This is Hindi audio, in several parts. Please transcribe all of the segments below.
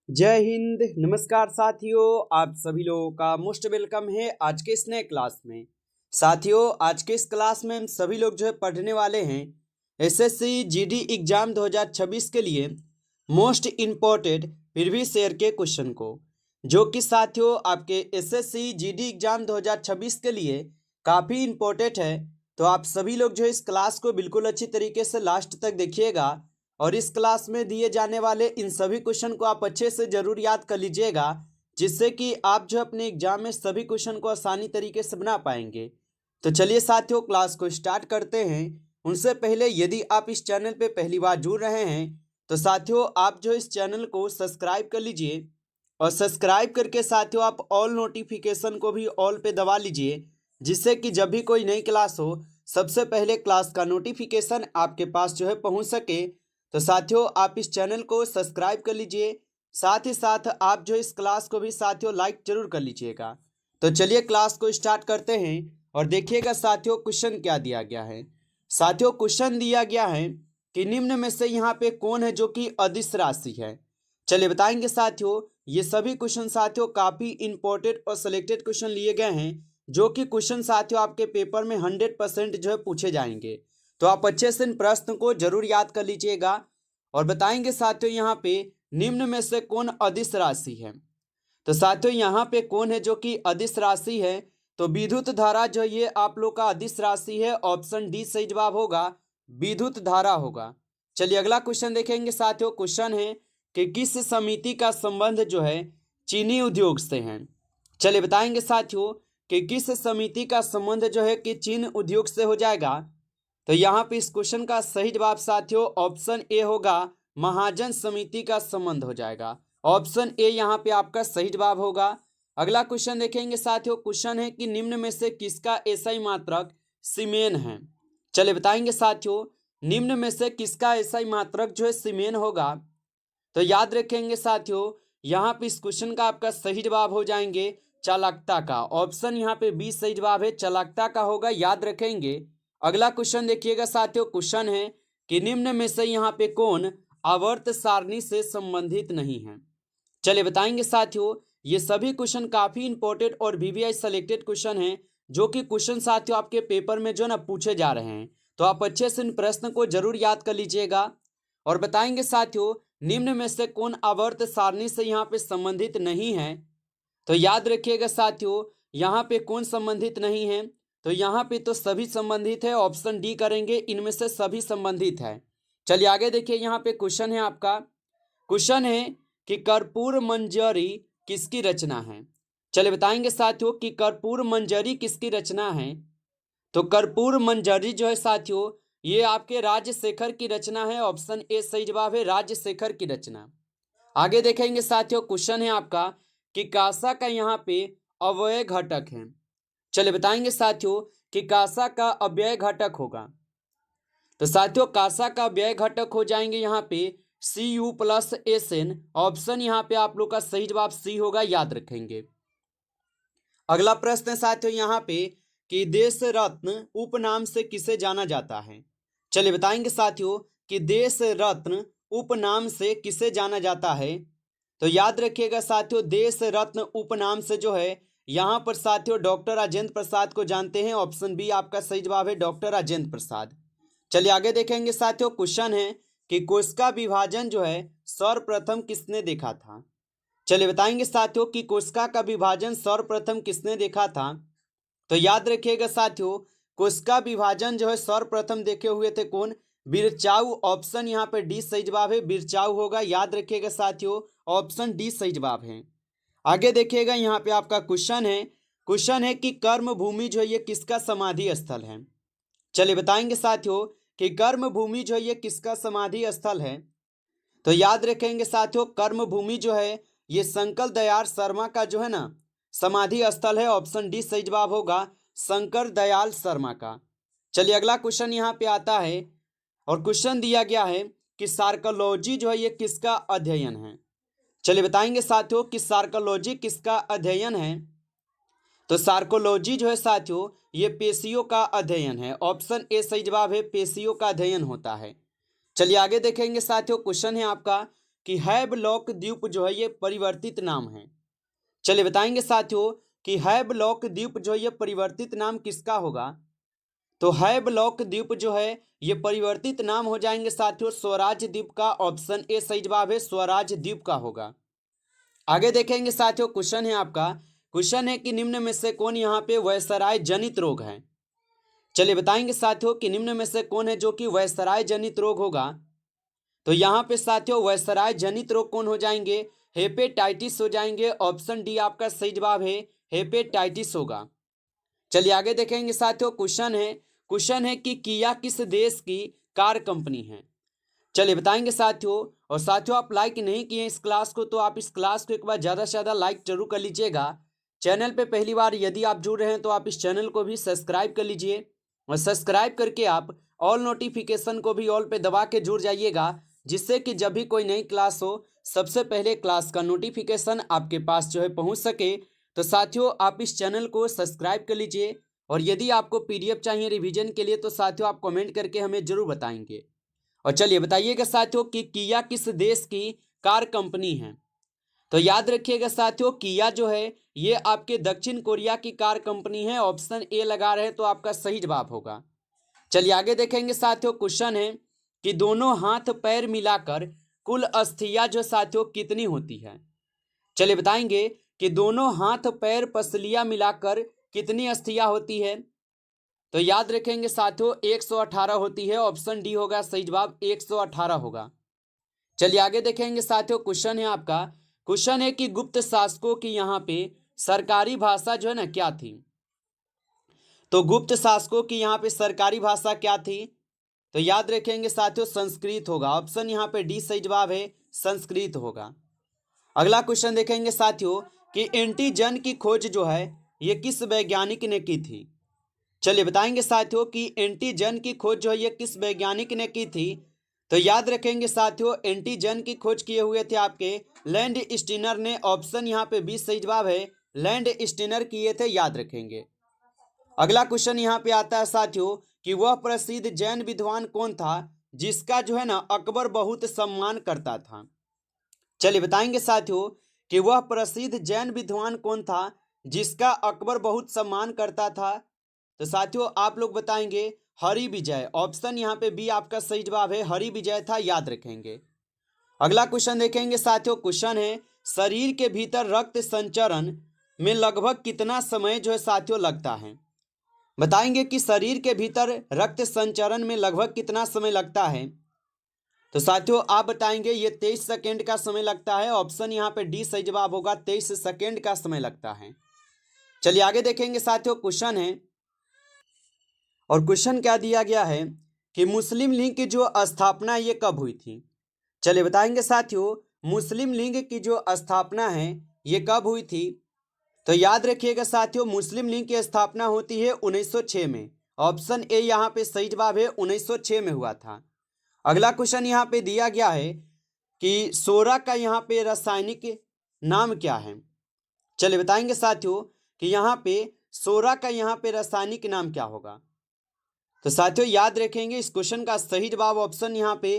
जय हिंद। नमस्कार साथियों, आप सभी लोगों का मोस्ट वेलकम है आज के इस नए क्लास में। साथियों, आज के इस क्लास में हम सभी लोग जो है पढ़ने वाले हैं एसएससी जीडी एग्जाम 2026 के लिए मोस्ट इम्पोर्टेंट प्रीवियस ईयर के क्वेश्चन को, जो कि साथियों आपके एसएससी जीडी एग्जाम 2026 के लिए काफ़ी इम्पोर्टेंट है। तो आप सभी लोग जो इस क्लास को बिल्कुल अच्छी तरीके से लास्ट तक देखिएगा और इस क्लास में दिए जाने वाले इन सभी क्वेश्चन को आप अच्छे से जरूर याद कर लीजिएगा, जिससे कि आप जो अपने एग्जाम में सभी क्वेश्चन को आसानी तरीके से बना पाएंगे। तो चलिए साथियों, क्लास को स्टार्ट करते हैं। उनसे पहले यदि आप इस चैनल पे पहली बार जुड़ रहे हैं तो साथियों आप जो इस चैनल को सब्सक्राइब कर लीजिए और सब्सक्राइब करके साथियों आप ऑल नोटिफिकेशन को भी ऑल पे दबा लीजिए, जिससे कि जब भी कोई नई क्लास हो सबसे पहले क्लास का नोटिफिकेशन आपके पास जो है पहुंच सके। तो साथियों आप इस चैनल को सब्सक्राइब कर लीजिए, साथ ही साथ आप जो इस क्लास को भी साथियों लाइक जरूर कर लीजिएगा। तो चलिए क्लास को स्टार्ट करते हैं और देखिएगा साथियों क्वेश्चन क्या दिया गया है। साथियों क्वेश्चन दिया गया है कि निम्न में से यहाँ पे कौन है जो कि अदिश राशि है। चलिए बताएंगे साथियों। ये सभी क्वेश्चन साथियों काफी इंपॉर्टेंट और सिलेक्टेड क्वेश्चन लिए गए हैं, जो कि क्वेश्चन साथियों आपके पेपर में 100% जो है पूछे जाएंगे। तो आप अच्छे से इन प्रश्न को जरूर याद कर लीजिएगा और बताएंगे साथियों यहाँ पे निम्न में से कौन अदिश राशि है। तो साथियों यहाँ पे कौन है जो कि अदिश राशि है, तो विद्युत धारा जो ये आप लोग का अदिश राशि है। ऑप्शन डी सही जवाब होगा, विद्युत धारा होगा। चलिए अगला क्वेश्चन देखेंगे साथियों। क्वेश्चन है कि किस समिति का संबंध जो है चीनी उद्योग से है। चलिए बताएंगे साथियों कि किस समिति का संबंध जो है कि चीन उद्योग से हो जाएगा। तो यहाँ पे इस क्वेश्चन का सही जवाब साथियों ऑप्शन ए होगा, महाजन समिति का संबंध हो जाएगा। ऑप्शन ए यहाँ पे आपका सही जवाब होगा। अगला क्वेश्चन देखेंगे साथियों। क्वेश्चन है कि निम्न में से किसका एसआई मात्रक सीमेन है। चलिए बताएंगे साथियों निम्न में से किसका एसआई मात्रक जो है सीमेन होगा। तो याद रखेंगे साथियों यहाँ पे इस क्वेश्चन का आपका सही जवाब हो जाएंगे चालकता का। ऑप्शन यहाँ पे बी सही जवाब है, चालकता का होगा, याद रखेंगे। अगला क्वेश्चन देखिएगा साथियों। क्वेश्चन है कि निम्न में से यहाँ पे कौन आवर्त सारणी से संबंधित नहीं है। चलिए बताएंगे साथियों ये सभी क्वेश्चन काफी इंपॉर्टेंट और वीवीआई सेलेक्टेड क्वेश्चन हैं, जो कि क्वेश्चन साथियों आपके पेपर में जो ना पूछे जा रहे हैं। तो आप अच्छे से इन प्रश्न को जरूर याद कर लीजिएगा और बताएंगे साथियों निम्न में से कौन आवर्त सारणी से यहाँ पे संबंधित नहीं है। तो याद रखिएगा साथियों यहाँ पे कौन संबंधित नहीं है। तो यहाँ पे तो सभी संबंधित है, ऑप्शन डी करेंगे, इनमें से सभी संबंधित है। चलिए आगे देखिए। यहाँ पे क्वेश्चन है आपका। क्वेश्चन है कि कर्पूर मंजरी किसकी रचना है। चलिए बताएंगे साथियों कि कर्पूर मंजरी किसकी रचना है। तो कर्पूर मंजरी जो है साथियों ये आपके राजशेखर की रचना है। ऑप्शन ए सही जवाब है, राजशेखर की रचना। आगे देखेंगे साथियों। क्वेश्चन है आपका कि कांसा का यहाँ पे अव्यय घटक है। चलिए बताएंगे साथियों कि कांसा का अव्यय घटक होगा। तो साथियों कांसा का अव्यय घटक हो जाएंगे यहाँ पे Cu+Sn। ऑप्शन यहाँ पे आप लोग का सही जवाब सी होगा, याद रखेंगे। अगला प्रश्न है साथियों यहाँ पे कि देश रत्न उपनाम से किसे जाना जाता है। चलिए बताएंगे साथियों कि देश रत्न उपनाम से किसे जाना जाता है। तो याद रखिएगा साथियों देश रत्न उपनाम से जो है यहाँ पर साथियों डॉक्टर राजेंद्र प्रसाद को जानते हैं। ऑप्शन बी आपका सही जवाब है, डॉक्टर राजेंद्र प्रसाद। चलिए आगे देखेंगे साथियों। क्वेश्चन है कि कोशिका विभाजन जो है सर्वप्रथम किसने देखा था। चलिए बताएंगे साथियों कि कोशिका का विभाजन सर्वप्रथम किसने देखा था। तो याद रखिएगा साथियों कोशिका विभाजन जो है सर्वप्रथम देखे हुए थे कौन, बिरचाऊ। ऑप्शन यहाँ पे डी सही जवाब है, बिरचाऊ होगा, याद रखिएगा साथियों ऑप्शन डी सही जवाब है। आगे देखिएगा यहाँ पे आपका क्वेश्चन है। क्वेश्चन है कि कर्म भूमि जो है ये किसका समाधि स्थल है। चलिए बताएंगे साथियों कि कर्म भूमि जो है ये किसका समाधि स्थल है। तो याद रखेंगे साथियों कर्म भूमि जो है ये शंकर दयाल शर्मा का जो है ना समाधि स्थल है। ऑप्शन डी सही जवाब होगा, शंकर दयाल शर्मा का। चलिए अगला क्वेश्चन यहाँ पे आता है और क्वेश्चन दिया गया है कि सार्कोलॉजी जो है ये किसका अध्ययन है। चलिए बताएंगे साथियों कि सार्कोलॉजी किसका अध्ययन है। तो सार्कोलॉजी जो है साथियों ये पेशियों का अध्ययन है। ऑप्शन ए सही जवाब है, पेशियों का अध्ययन होता है। चलिए आगे देखेंगे साथियों। क्वेश्चन है आपका कि हैवलॉक द्वीप जो है ये परिवर्तित नाम है। चलिए बताएंगे साथियों कि हैवलॉक द्वीप जो है ये परिवर्तित नाम किसका होगा। तो हैवलॉक द्वीप जो है ये परिवर्तित नाम हो जाएंगे साथियों स्वराज द्वीप का। ऑप्शन ए सही जवाब है, स्वराज द्वीप का होगा। आगे देखेंगे साथियों, क्वेश्चन है आपका, क्वेश्चन है कि निम्न में से कौन यहाँ पे वायसराय जनित रोग है। चलिए बताएंगे साथियों कि निम्न में से कौन है जो कि वायसराय जनित रोग होगा। तो यहाँ पे साथियों वायसराय जनित रोग कौन हो जाएंगे, हेपेटाइटिस हो जाएंगे। ऑप्शन डी आपका सही जवाब है, हेपेटाइटिस होगा। चलिए आगे देखेंगे साथियों, क्वेश्चन है कि किया किस देश की कार कंपनी है। चलिए बताएंगे साथियों, और साथियों आप लाइक नहीं किए इस क्लास को तो आप इस क्लास को एक बार ज़्यादा से ज़्यादा लाइक जरूर कर लीजिएगा। चैनल पे पहली बार यदि आप जुड़ रहे हैं तो आप इस चैनल को भी सब्सक्राइब कर लीजिए, और सब्सक्राइब करके आप ऑल नोटिफिकेशन को भी ऑल पे दबा के जुड़ जाइएगा, जिससे कि जब भी कोई नई क्लास हो सबसे पहले क्लास का नोटिफिकेशन आपके पास जो है पहुँच सके। तो साथियों आप इस चैनल को सब्सक्राइब कर लीजिए, और यदि आपको PDF चाहिए रिवीजन के लिए तो साथियों आप कमेंट करके हमें जरूर बताएंगे। और चलिए बताइएगा साथियों कि किया किस देश की कार कंपनी है। तो याद रखिएगा साथियों किया जो है ये आपके दक्षिण कोरिया की कार कंपनी है। ऑप्शन ए लगा रहे तो आपका सही जवाब होगा। चलिए आगे देखेंगे साथियों, क्वेश्चन है कि दोनों हाथ पैर मिलाकर कुल अस्थियां जो साथियों कितनी होती है। चलिए बताएंगे कि दोनों हाथ पैर पसलियां मिलाकर कितनी अस्थियां होती है। तो याद रखेंगे साथियों 118 होती है। ऑप्शन डी होगा सही जवाब, 118 होगा। चलिए आगे देखेंगे साथियों, क्वेश्चन है आपका, क्वेश्चन है कि गुप्त शासकों की यहाँ पे सरकारी भाषा जो है ना क्या थी। तो गुप्त शासकों की यहाँ पे सरकारी भाषा क्या थी। तो याद रखेंगे साथियों संस्कृत होगा। ऑप्शन यहाँ पे डी सही जवाब है, संस्कृत होगा। अगला क्वेश्चन देखेंगे साथियों कि एंटीजन की खोज जो है ये किस वैज्ञानिक ने की थी। चलिए बताएंगे साथियों कि एंटीजन की खोज जो है ये किस वैज्ञानिक ने की थी। तो याद रखेंगे साथियों एंटीजन की खोज किए हुए थे आपके लैंड स्टीनर ने। ऑप्शन यहाँ पे 20 सही जवाब है, लैंड स्टीनर किए थे, याद रखेंगे। अगला क्वेश्चन यहाँ पे आता है साथियों कि वह प्रसिद्ध जैन विद्वान कौन था जिसका जो है ना अकबर बहुत सम्मान करता था। चलिए बताएंगे साथियों कि वह प्रसिद्ध जैन विद्वान कौन था जिसका अकबर बहुत सम्मान करता था। तो साथियों आप लोग बताएंगे हरि विजय। ऑप्शन यहाँ पे बी आपका सही जवाब है, हरि विजय था, याद रखेंगे। अगला क्वेश्चन देखेंगे साथियों, क्वेश्चन है शरीर के भीतर रक्त संचरण में लगभग कितना समय जो है साथियों लगता है। बताएंगे कि शरीर के भीतर रक्त संचरण में लगभग कितना समय लगता है। तो साथियों आप बताएंगे ये 23 सेकेंड का समय लगता है। ऑप्शन यहाँ पे डी सही जवाब होगा, 23 सेकेंड का समय लगता है। चलिए आगे देखेंगे साथियों, क्वेश्चन है, और क्वेश्चन क्या दिया गया है कि मुस्लिम लीग की जो स्थापना ये कब हुई थी। चलिए बताएंगे साथियों मुस्लिम लीग की जो स्थापना है ये कब हुई थी। तो याद रखिएगा साथियों मुस्लिम लीग की स्थापना होती है 1906 में। ऑप्शन ए यहाँ पे सही जवाब है, 1906 में हुआ था। अगला क्वेश्चन यहाँ पे दिया गया है कि सोरा का यहाँ पे रासायनिक नाम क्या है। चलिए बताएंगे साथियों कि यहाँ पे सोरा का यहाँ पे रासायनिक नाम क्या होगा। तो साथियों याद रखेंगे इस क्वेश्चन का सही जवाब ऑप्शन यहाँ पे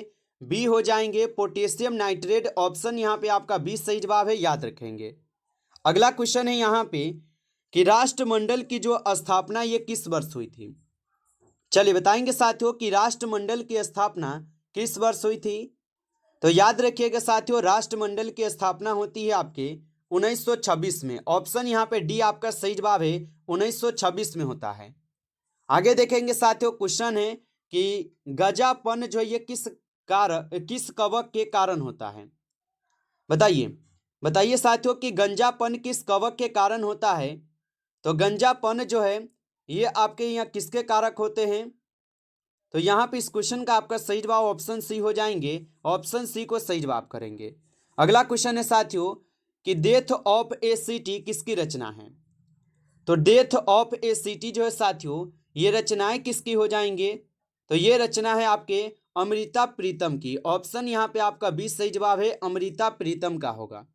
बी हो जाएंगे, पोटेशियम नाइट्रेट। ऑप्शन यहाँ पे आपका बी सही जवाब है, याद रखेंगे। अगला क्वेश्चन है यहाँ पे कि राष्ट्रमंडल की जो स्थापना ये किस वर्ष हुई थी। चलिए बताएंगे साथियों कि राष्ट्रमंडल की स्थापना किस वर्ष हुई थी। तो याद रखिएगा साथियों राष्ट्रमंडल की स्थापना होती है आपके 1926 में। ऑप्शन यहाँ पे डी आपका सही जवाब है, 1926 में होता है। आगे देखेंगे साथियों क्वेश्चन है कि गजापन जो ये किस कवक के कारण होता है। बताइए साथियों कि गंजापन किस कवक के कारण होता है। तो गंजापन जो है ये आपके यहाँ किसके कारक होते हैं। तो यहाँ पे इस क्वेश्चन का आपका सही जवाब ऑप्शन सी हो जाएंगे, ऑप्शन सी को सही जवाब करेंगे। अगला क्वेश्चन है साथियों कि डेथ ऑफ ए सिटी किसकी रचना है। तो डेथ ऑफ ए सिटी जो है साथियों ये रचनाएं किसकी हो जाएंगे। तो ये रचना है आपके अमृता प्रीतम की। ऑप्शन यहाँ पे आपका 20 सही जवाब है, अमृता प्रीतम का होगा।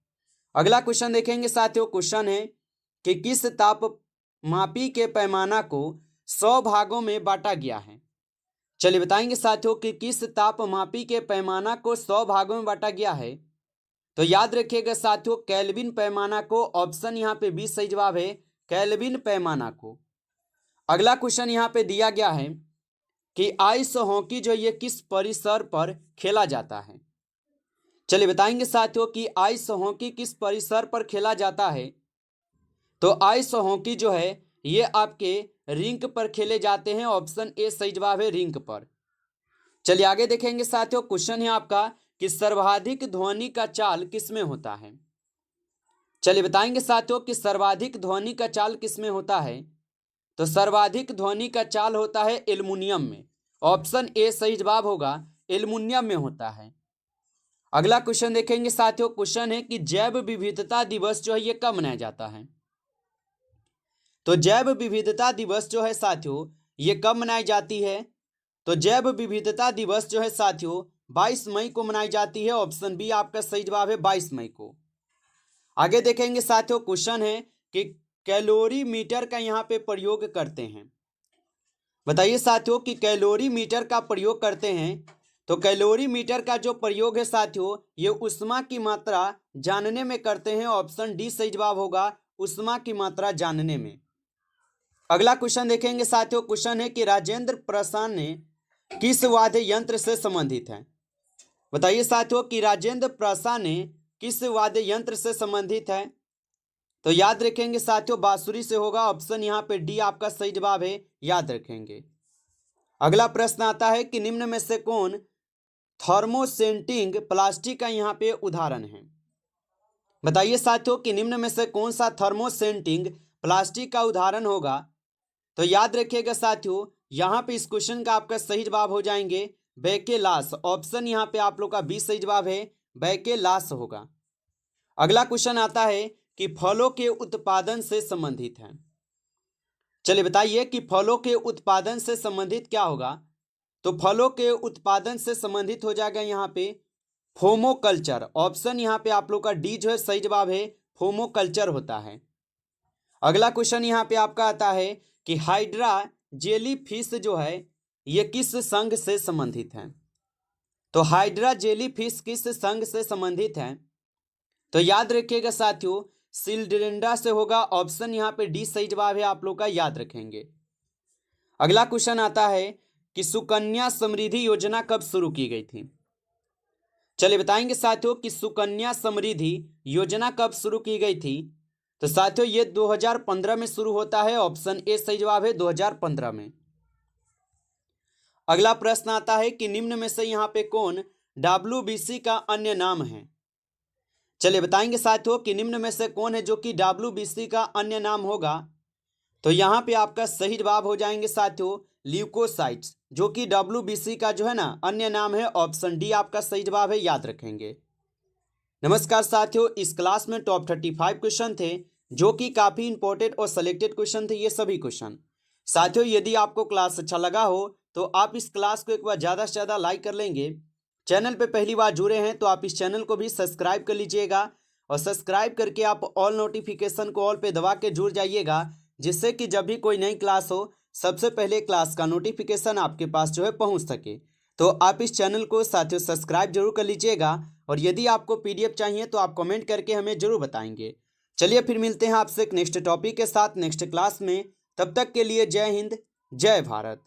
अगला क्वेश्चन देखेंगे साथियों, क्वेश्चन है कि किस तापमापी के पैमाना को 100 भागों में बांटा गया है। चलिए बताएंगे साथियों कि किस तापमापी के पैमाना को 100 भागों में बांटा गया है। तो याद रखिएगा साथियों, केल्विन पैमाना को। ऑप्शन यहाँ पे बी सही जवाब है, केल्विन पैमाना को। अगला क्वेश्चन यहाँ पे दिया गया है कि आइस हॉकी जो ये किस परिसर पर खेला जाता है। चलिए बताएंगे साथियों कि आइस हॉकी किस परिसर पर खेला जाता है। तो आइस हॉकी जो है ये आपके रिंक पर खेले जाते हैं। ऑप्शन ए सही जवाब है, रिंक पर। चलिए आगे देखेंगे साथियों, क्वेश्चन है आपका कि सर्वाधिक ध्वनि का चाल किसमें होता है। चलिए बताएंगे साथियों कि सर्वाधिक ध्वनि का चाल किसमें होता है। तो सर्वाधिक ध्वनि का चाल होता है एल्युमिनियम में। ऑप्शन ए सही जवाब होगा, एल्युमिनियम में होता है। अगला क्वेश्चन देखेंगे साथियों, क्वेश्चन है कि जैव विविधता दिवस जो है ये कब मनाया जाता है। तो जैव विविधता दिवस जो है साथियों ये कब मनाई जाती है। तो जैव विविधता दिवस जो है साथियों 22 मई को मनाई जाती है। ऑप्शन बी आपका सही जवाब है, 22 मई को। आगे देखेंगे साथियों, क्वेश्चन है कि कैलोरी मीटर का यहाँ पे प्रयोग करते हैं। बताइए साथियों कि कैलोरी मीटर का प्रयोग करते हैं। तो कैलोरी मीटर का जो प्रयोग है साथियों ये ऊष्मा की मात्रा जानने में करते हैं। ऑप्शन डी सही जवाब होगा, ऊष्मा की मात्रा जानने में। अगला क्वेश्चन देखेंगे साथियों, क्वेश्चन है कि राजेंद्र प्रसाद ने किस वाद्य यंत्र से संबंधित है। बताइए साथियों कि राजेंद्र प्रसाद ने किस वाद्य यंत्र से संबंधित है। तो याद रखेंगे साथियों बांसुरी से होगा। ऑप्शन यहाँ पे डी आपका सही जवाब है, याद रखेंगे। अगला प्रश्न आता है कि निम्न में से कौन थर्मोसेंटिंग प्लास्टिक का यहाँ पे उदाहरण है। बताइए साथियों कि निम्न में से कौन सा थर्मोसेंटिंग प्लास्टिक का उदाहरण होगा। तो याद रखिएगा साथियों यहाँ पे इस क्वेश्चन का आपका सही जवाब हो जाएंगे बैकेलास। ऑप्शन यहाँ पे आप लोग का बी सही जवाब है, बैकेलास होगा। अगला क्वेश्चन आता है कि फलों के उत्पादन से संबंधित है। चलिए बताइए कि फलों के उत्पादन से संबंधित क्या होगा। तो फलों के उत्पादन से संबंधित हो जाएगा यहाँ पे फोमोकल्चर। ऑप्शन यहाँ पे आप लोग का डी जो है सही जवाब है, फोमोकल्चर होता है। अगला क्वेश्चन यहाँ पे आपका आता है कि हाइड्रा जेली फिश जो है ये किस संघ से संबंधित है। तो हाइड्रा जेली फिश किस संघ से संबंधित है। तो याद रखिएगा साथियों सिल्डेरेंडा से होगा। ऑप्शन यहाँ पे डी सही जवाब है, आप लोग का याद रखेंगे। अगला क्वेश्चन आता है कि सुकन्या समृद्धि योजना कब शुरू की गई थी। चलिए बताएंगे साथियों कि सुकन्या समृद्धि योजना कब शुरू की गई थी। तो साथियों ये 2015 में शुरू होता है। ऑप्शन ए सही जवाब है, 2015 में। अगला प्रश्न आता है कि निम्न में से यहाँ पे कौन WBC का अन्य नाम है। चलिए बताएंगे साथियों कि निम्न में से कौन है जो कि WBC का अन्य नाम होगा। तो यहाँ पे आपका सही जवाब हो जाएंगे साथियों ल्यूकोसाइट्स, जो कि WBC का जो है ना अन्य नाम है। ऑप्शन डी आपका सही जवाब है, याद रखेंगे। नमस्कार साथियों, इस क्लास में टॉप 35 क्वेश्चन थे जो कि काफ़ी इंपॉर्टेंट और सिलेक्टेड क्वेश्चन थे ये सभी क्वेश्चन। साथियों यदि आपको क्लास अच्छा लगा हो तो आप इस क्लास को एक बार ज़्यादा से ज़्यादा लाइक कर लेंगे। चैनल पे पहली बार जुड़े हैं तो आप इस चैनल को भी सब्सक्राइब कर लीजिएगा और सब्सक्राइब करके आप ऑल नोटिफिकेशन को ऑल पे दबा के जुड़ जाइएगा, जिससे कि जब भी कोई नई क्लास हो सबसे पहले क्लास का नोटिफिकेशन आपके पास जो है पहुंच सके। तो आप इस चैनल को साथियों सब्सक्राइब जरूर कर लीजिएगा और यदि आपको PDF चाहिए तो आप कमेंट करके हमें जरूर बताएंगे। चलिए फिर मिलते हैं आपसे एक नेक्स्ट टॉपिक के साथ नेक्स्ट क्लास में। तब तक के लिए जय हिंद, जय भारत।